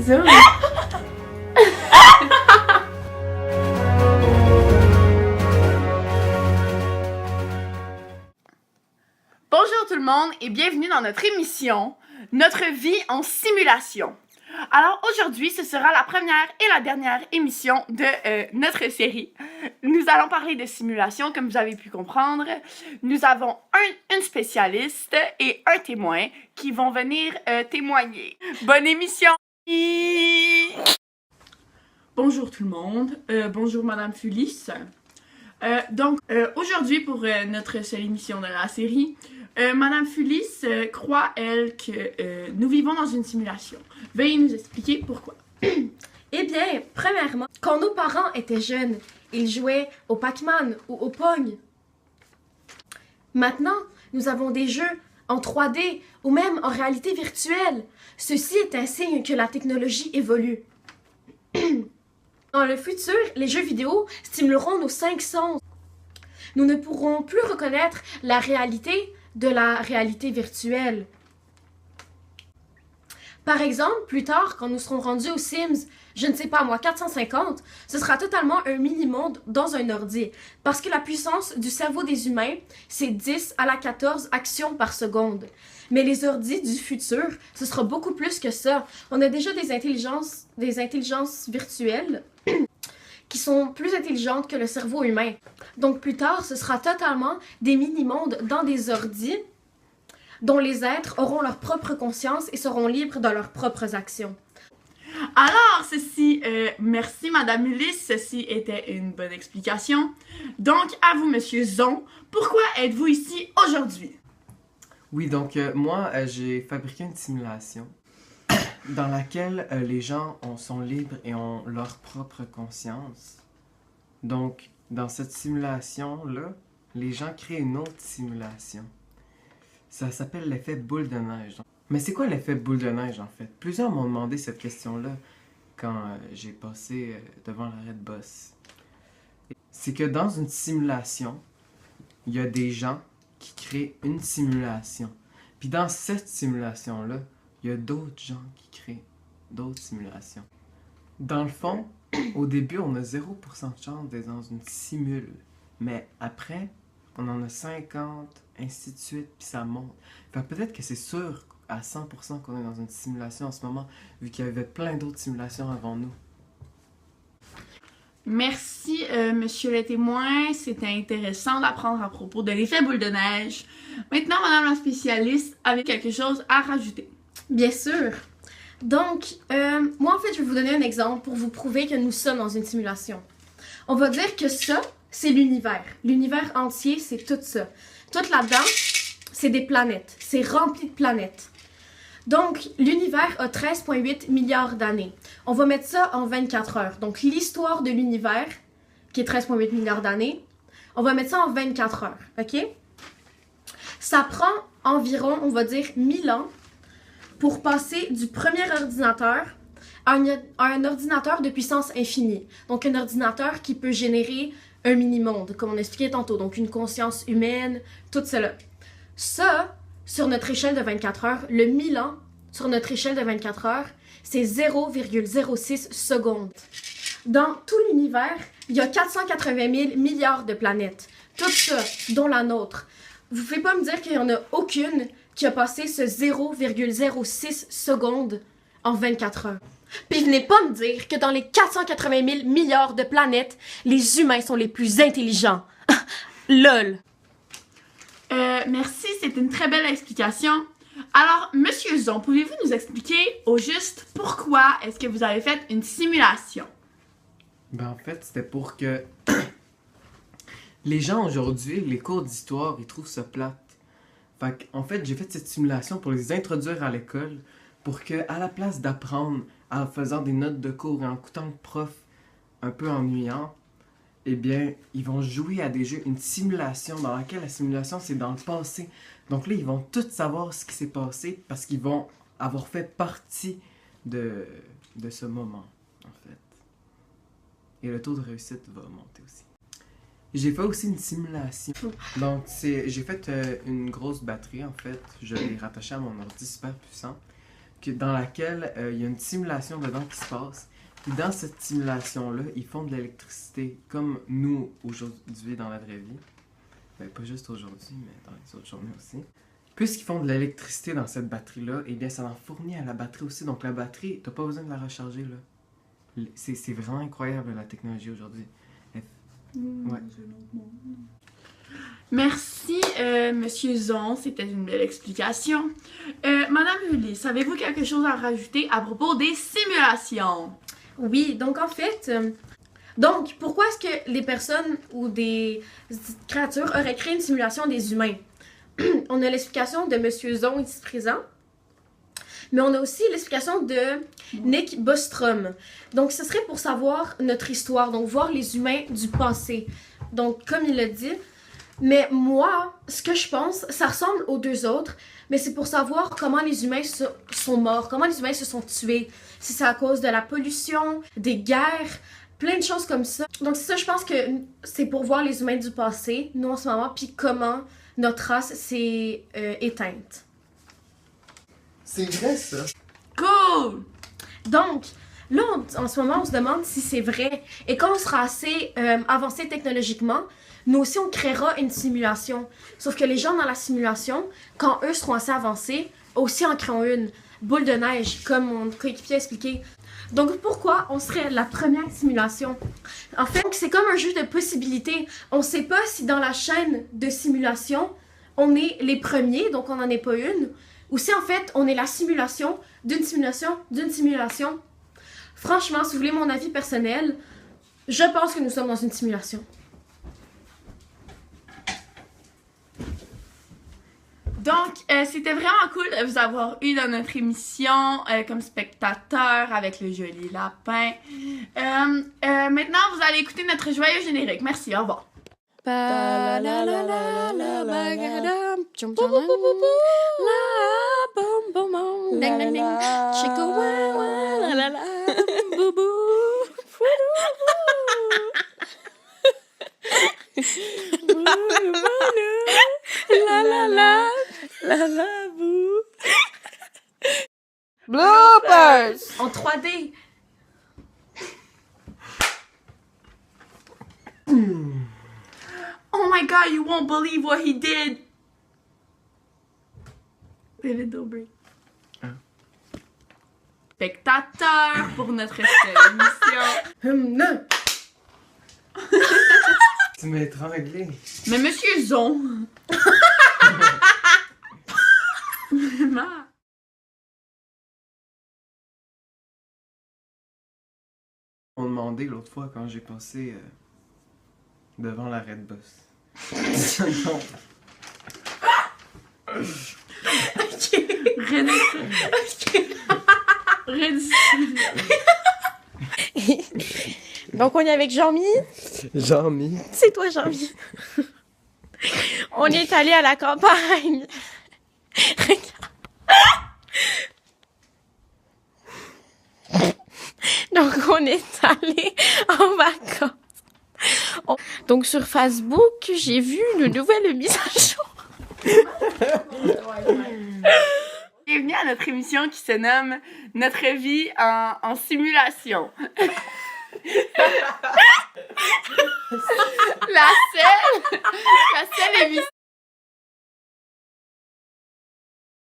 Zoom. Bonjour tout le monde et bienvenue dans notre émission « Notre vie en simulation ». Alors aujourd'hui, ce sera la première et la dernière émission de notre série. Nous allons parler de simulation, comme vous avez pu comprendre. Nous avons une spécialiste et un témoin qui vont venir témoigner. Bonne émission! Bonjour tout le monde. Bonjour Madame Fulis. Aujourd'hui, pour notre seule émission de la série, Madame Fulis croit, elle, que nous vivons dans une simulation. Veuillez nous expliquer pourquoi. Eh bien, premièrement, quand nos parents étaient jeunes, ils jouaient au Pac-Man ou au Pong. Maintenant, nous avons des jeux en 3D ou même en réalité virtuelle. Ceci est un signe que la technologie évolue. Dans le futur, les jeux vidéo stimuleront nos 5 sens. Nous ne pourrons plus reconnaître la réalité de la réalité virtuelle. Par exemple, plus tard, quand nous serons rendus aux Sims, je ne sais pas moi, 450, ce sera totalement un mini-monde dans un ordi. Parce que la puissance du cerveau des humains, c'est 10 à la 14 actions par seconde. Mais les ordis du futur, ce sera beaucoup plus que ça. On a déjà des intelligences virtuelles qui sont plus intelligentes que le cerveau humain. Donc plus tard, ce sera totalement des mini-mondes dans des ordis dont les êtres auront leur propre conscience et seront libres de leurs propres actions. Alors, merci Madame Ulysse, ceci était une bonne explication. Donc, à vous Monsieur Zon, pourquoi êtes-vous ici aujourd'hui? Oui, donc moi, j'ai fabriqué une simulation dans laquelle les gens sont libres et ont leur propre conscience. Donc, dans cette simulation-là, les gens créent une autre simulation. Ça s'appelle l'effet boule de neige. Mais c'est quoi l'effet boule de neige, en fait? Plusieurs m'ont demandé cette question-là quand j'ai passé devant l'arrêt de bus. C'est que dans une simulation, il y a des gens qui créent une simulation. Puis dans cette simulation-là, il y a d'autres gens qui créent d'autres simulations. Dans le fond, au début, on a 0% de chance d'être dans une simule. Mais après, on en a 50, ainsi de suite, puis ça monte. Fait que peut-être que c'est sûr à 100% qu'on est dans une simulation en ce moment, vu qu'il y avait plein d'autres simulations avant nous. Merci, Monsieur le témoin. C'était intéressant d'apprendre à propos de l'effet boule de neige. Maintenant, Madame la spécialiste avait quelque chose à rajouter. Bien sûr. Donc, moi en fait, je vais vous donner un exemple pour vous prouver que nous sommes dans une simulation. On va dire que ça, c'est l'univers. L'univers entier, c'est tout ça. Tout là-dedans, c'est des planètes. C'est rempli de planètes. Donc, l'univers a 13,8 milliards d'années. On va mettre ça en 24 heures. Donc, l'histoire de l'univers, qui est 13,8 milliards d'années, on va mettre ça en 24 heures. OK? Ça prend environ, on va dire, 1000 ans pour passer du premier ordinateur à un ordinateur de puissance infinie. Donc, un ordinateur qui peut générer un mini-monde, comme on expliquait tantôt. Donc, une conscience humaine, tout cela. Ça, sur notre échelle de 24 heures, le 1000 ans, sur notre échelle de 24 heures, c'est 0,06 secondes. Dans tout l'univers, il y a 480 000 milliards de planètes. Tout ça, dont la nôtre. Vous ne pouvez pas me dire qu'il n'y en a aucune qui a passé ce 0,06 secondes en 24 heures. Puis venez pas me dire que dans les 480 000 milliards de planètes, les humains sont les plus intelligents. LOL! Merci, c'est une très belle explication. Alors, Monsieur Zon, pouvez-vous nous expliquer au juste pourquoi est-ce que vous avez fait une simulation? Ben en fait, c'était pour que les gens aujourd'hui, les cours d'histoire, ils trouvent ça plate. Fait en fait, j'ai fait cette simulation pour les introduire à l'école, pour que, à la place d'apprendre en faisant des notes de cours et en écoutant le prof un peu ennuyant, eh bien, ils vont jouer à des jeux, une simulation dans laquelle la simulation, c'est dans le passé. Donc là, ils vont tous savoir ce qui s'est passé parce qu'ils vont avoir fait partie de ce moment, en fait. Et le taux de réussite va monter aussi. J'ai fait aussi une simulation. Donc, j'ai fait une grosse batterie, en fait. Je l'ai rattachée à mon ordi super puissant. dans laquelle il y a une simulation dedans qui se passe. Puis dans cette simulation-là, ils font de l'électricité comme nous aujourd'hui dans la vraie vie. Ben, pas juste aujourd'hui, mais dans les autres journées aussi. Puisqu'ils font de l'électricité dans cette batterie-là, eh bien ça en fournit à la batterie aussi. Donc la batterie, t'as pas besoin de la recharger là. C'est vraiment incroyable la technologie aujourd'hui. Ouais. Merci, Monsieur Zon. C'était une belle explication. Madame Julie, savez-vous quelque chose à rajouter à propos des simulations? Oui, donc en fait, donc pourquoi est-ce que les personnes ou des créatures auraient créé une simulation des humains? On a l'explication de Monsieur Zon ici présent, mais on a aussi l'explication de Nick Bostrom. Donc ce serait pour savoir notre histoire, donc voir les humains du passé. Donc comme il l'a dit, mais moi, ce que je pense, ça ressemble aux deux autres, mais c'est pour savoir comment les humains sont morts, comment les humains se sont tués. Si c'est à cause de la pollution, des guerres, plein de choses comme ça. Donc c'est ça, je pense que c'est pour voir les humains du passé, nous en ce moment, puis comment notre race s'est éteinte. C'est vrai ça. Cool! Donc, là, en ce moment, on se demande si c'est vrai. Et quand on sera assez avancé technologiquement, nous aussi, on créera une simulation. Sauf que les gens dans la simulation, quand eux seront assez avancés, aussi en créeront une boule de neige, comme mon coéquipier a expliqué. Donc, pourquoi on serait la première simulation? En fait, c'est comme un jeu de possibilités. On ne sait pas si dans la chaîne de simulation, on est les premiers, donc on n'en est pas une, ou si en fait, on est la simulation d'une simulation d'une simulation. Franchement, si vous voulez mon avis personnel, je pense que nous sommes dans une simulation. Donc, c'était vraiment cool de vous avoir eu dans notre émission comme spectateur avec le joli lapin. Maintenant, vous allez écouter notre joyeux générique. Merci, au revoir. Bloopers! En 3D. Oh my god, you won't believe what he did! David Dobrik. Spectateur pour notre émission. Non. Tu m'as étranglé. Mais Monsieur Zon. Vraiment. On m'a demandé l'autre fois quand j'ai passé devant l'arrêt de bus. Non. Ok. René. Ok. René. Donc, on est avec Jean-Mi. Jean-Mi. C'est toi, Jean-Mi. On est allé à la campagne. Regarde. Donc, on est allé en vacances. Donc, sur Facebook, j'ai vu une nouvelle mise à jour. Bienvenue à notre émission qui se nomme Notre vie en simulation. la seule émission